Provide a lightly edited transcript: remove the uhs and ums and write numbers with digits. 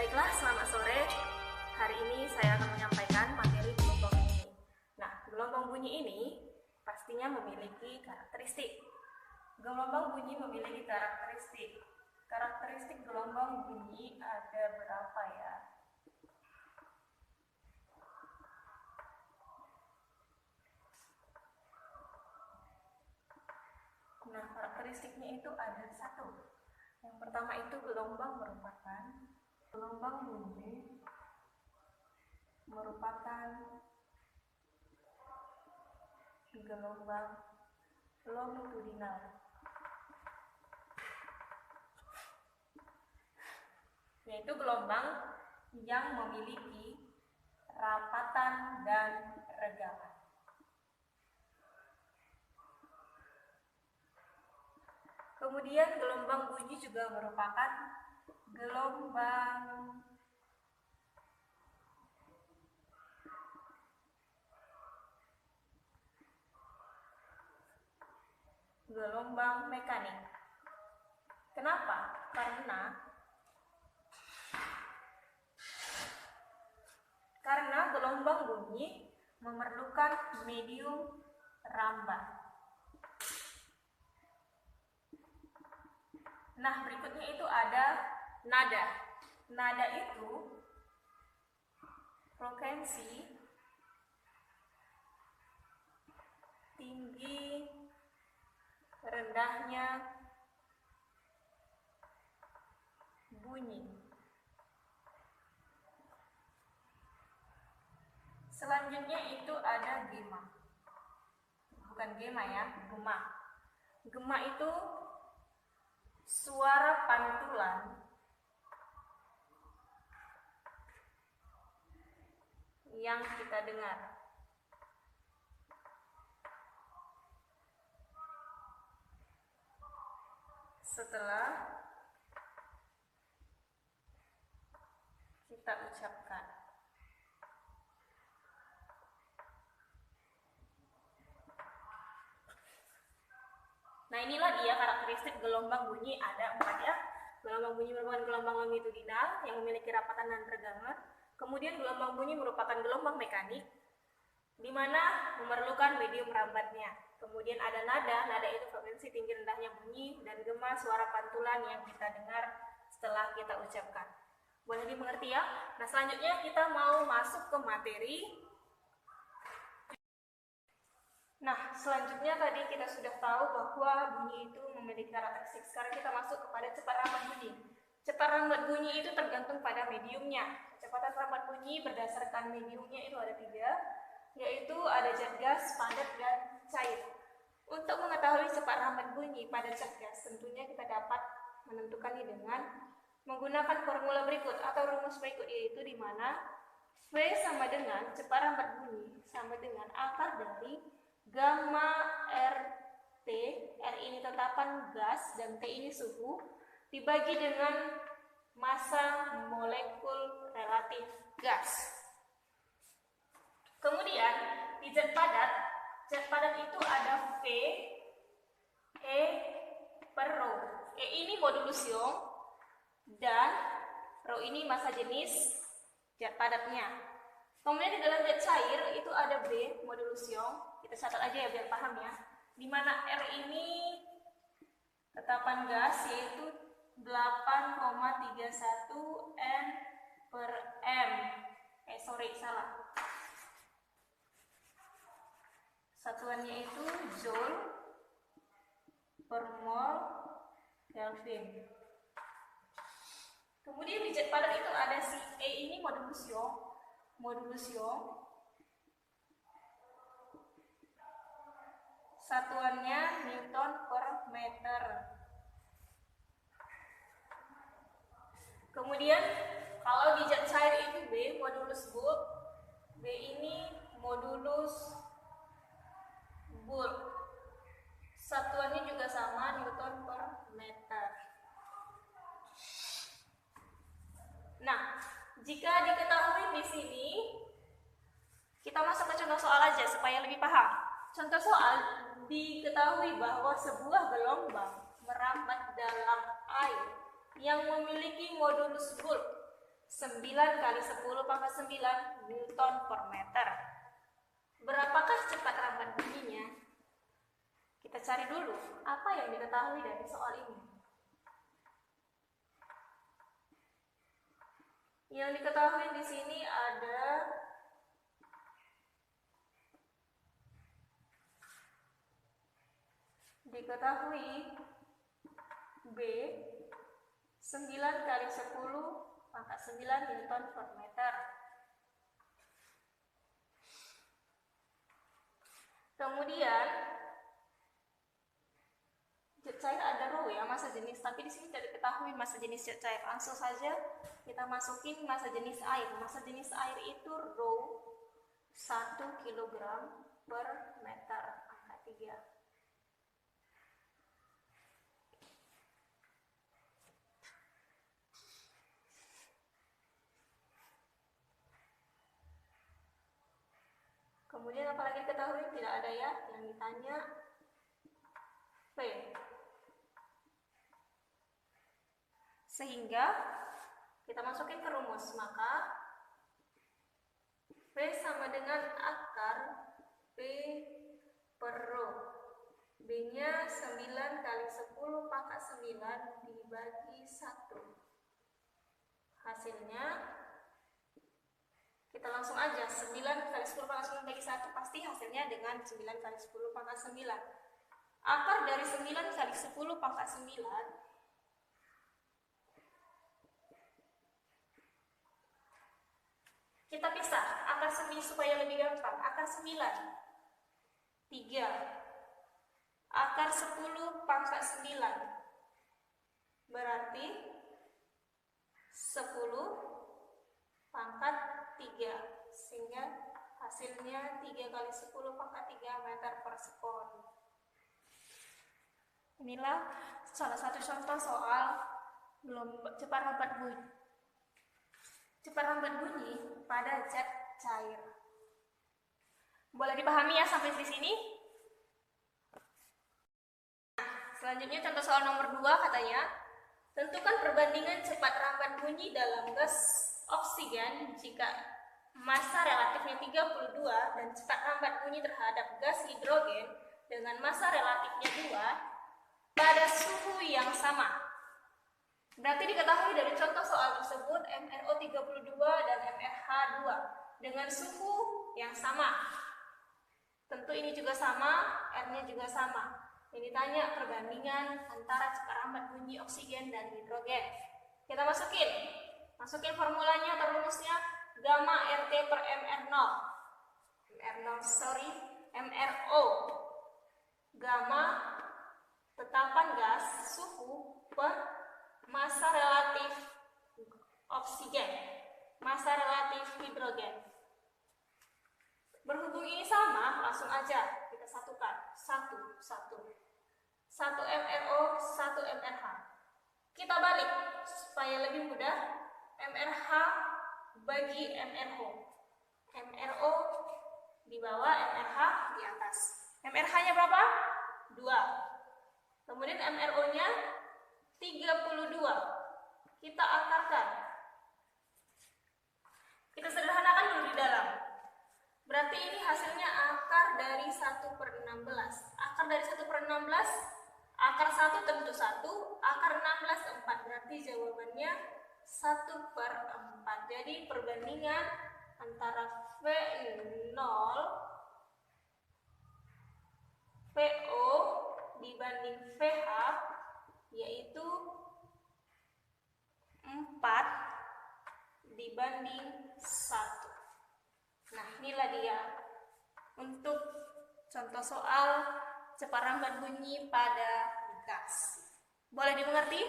Baiklah, selamat sore. Hari ini saya akan menyampaikan materi gelombang bunyi. Nah, gelombang bunyi ini pastinya memiliki karakteristik. Gelombang bunyi memiliki karakteristik. Karakteristik gelombang bunyi ada berapa ya? Nah, karakteristiknya itu ada satu. Yang pertama itu gelombang bunyi merupakan gelombang longitudinal. Yaitu gelombang yang memiliki rapatan dan regalan. Kemudian gelombang bunyi juga merupakan gelombang mekanik. Kenapa? Karena gelombang bunyi memerlukan medium rambat. Nah, berikutnya itu ada nada. Nada itu frekuensi tinggi rendahnya bunyi. Selanjutnya itu ada gema. Bukan gema ya, gema. Gema itu suara pantulan yang kita dengar. Setelah kita ucapkan. Nah, inilah dia karakteristik gelombang bunyi, ada 4 ya. Gelombang bunyi merupakan gelombang longitudinal yang memiliki rapatan dan regalan. Kemudian gelombang bunyi merupakan gelombang mekanik di mana memerlukan medium rambatnya. Kemudian ada nada, nada itu frekuensi tinggi rendahnya bunyi, dan gema suara pantulan yang kita dengar setelah kita ucapkan. Boleh dimengerti ya? Nah, selanjutnya kita mau masuk ke materi. Nah, selanjutnya tadi kita sudah tahu bahwa bunyi itu memiliki karakteristik. Sekarang kita masuk kepada cepat rambat bunyi. Cepat rambat bunyi itu tergantung pada mediumnya. Kecepatan rambat bunyi berdasarkan mediumnya itu ada 3, yaitu ada zat gas, padat, dan cair. Untuk mengetahui cepat rambat bunyi pada zat gas, tentunya kita dapat menentukannya dengan menggunakan formula berikut atau rumus berikut, yaitu di mana V sama dengan cepat rambat bunyi sama dengan akar dari gamma RT, R ini tetapan gas dan T ini suhu, dibagi dengan massa molekul relatif gas. Kemudian di zat padat itu ada V, E per rho. E ini modulus ion dan rho ini massa jenis zat padatnya. Kemudian di dalam zat cair itu ada B modulus ion. Kita catat aja ya biar paham ya. Di mana R ini tetapan gas yaitu 8,31 N per M. Salah. Satuannya itu joule per mol Kelvin. Kemudian di zat padat itu ada si E ini modulus ion. Satuannya Newton per meter. Kemudian kalau di zat cair itu B modulus Boole. B ini modulus Boole. Satuannya juga sama Newton per meter. Nah, jika diketahui di sini, kita masuk ke contoh soal aja supaya lebih paham. Contoh soal, diketahui bahwa sebuah gelombang merambat dalam air yang memiliki modulus Boole 9 kali 10 pangkat 9 Newton per meter. Berapakah cepat rambat bunyinya? Kita cari dulu apa yang diketahui dari soal ini. Yang diketahui di sini ada B 9 kali 10 pangkat 9 Newton per meter. Kemudian zat cair ada rho ya, massa jenis, tapi di sini tidak diketahui massa jenis zat cair. Langsung saja kita masukin massa jenis air. Massa jenis air itu rho 1 kg per meter angka 3. Kemudian apalagi diketahui? Tidak ada ya, yang ditanya V. Sehingga kita masukin ke rumus, maka V sama dengan akar P per rho. B-nya 9 kali 10 pangkat 9 dibagi 1. Hasilnya kita langsung aja 9 kali 10 pangkat 9 bagi 1 pasti hasilnya dengan 9 kali 10 pangkat 9. Akar dari 9 kali 10 pangkat 9 kita pisah akar 9 supaya lebih gampang. Akar 9 3, akar 10 pangkat 9 berarti 10 pangkat 3, sehingga hasilnya 3 kali 10 pangkat 3 meter per sekon. Inilah salah satu contoh soal cepat rambat bunyi pada zat cair. Boleh dipahami ya sampai di sini? Selanjutnya contoh soal nomor 2 katanya, tentukan perbandingan cepat rambat bunyi dalam gas oksigen jika massa relatifnya 32 dan cepat rambat bunyi terhadap gas hidrogen dengan massa relatifnya 2 pada suhu yang sama. Berarti diketahui dari contoh soal tersebut MrO 32 dan MrH 2 dengan suhu yang sama. Tentu ini juga sama, R-nya juga sama. Ini tanya perbandingan antara cepat rambat bunyi oksigen dan hidrogen. Kita masukin formulanya atau rumusnya gamma RT per MRO. Gamma tetapan gas suhu per massa relatif oksigen, massa relatif hidrogen. Berhubung ini sama, langsung aja kita satukan. 1 MRO, 1 MRH. Kita balik supaya lebih mudah. MRH bagi MRO. MRO di bawah, MRH di atas. MRH-nya berapa? 2. Kemudian MRO-nya 32. Kita akarkan. Kita sederhanakan dulu di dalam. Berarti ini hasilnya akar dari 1/16. Akar dari 1/16, akar 1 tentu 1, akar 16 4. Berarti jawabannya 1/4. Jadi perbandingan antara V0 VO dibanding VH yaitu 4 dibanding 1. Nah, inilah dia untuk contoh soal cepat rambat bunyi pada gas. Boleh dimengerti?